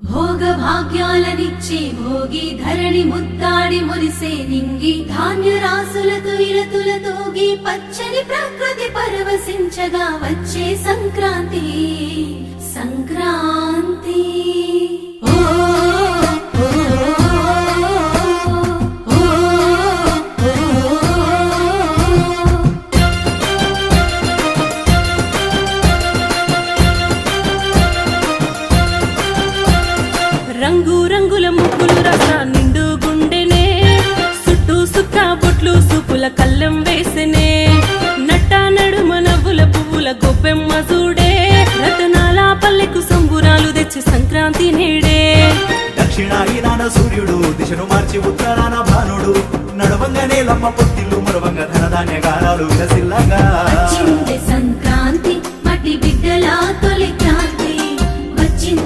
భోగ భాగ్యాలనిచ్చే భోగి ధరణి ముద్దాడి మురిసే నింగి ధాన్య రాసులతో ఇలతులతోగి పచ్చని ప్రకృతి పరవశించగా వచ్చే సంక్రాంతి సంక్రాంతి ఓ ఓ, ఓ, రంగు రంగుల ముగ్గులు రస నిండు గుండెనే చుట్టూ సుక్క బొట్లు సూపుల కళ్ళం వేసనే నట్ట నడుమ నవ్వుల పువ్వుల గొప్పెమ్మ చూడే రతనాల పల్లెకు సంబురాలు తెచ్చి సంక్రాంతి నేడే దక్షిణాయనాన సూర్యుడు దిశను మార్చి ఉత్తరాన భానుడు నడవంగానే లమ్మ పొత్తిల్లు మరవంగ ధనధాన్య గారాలు విలసిల్లగా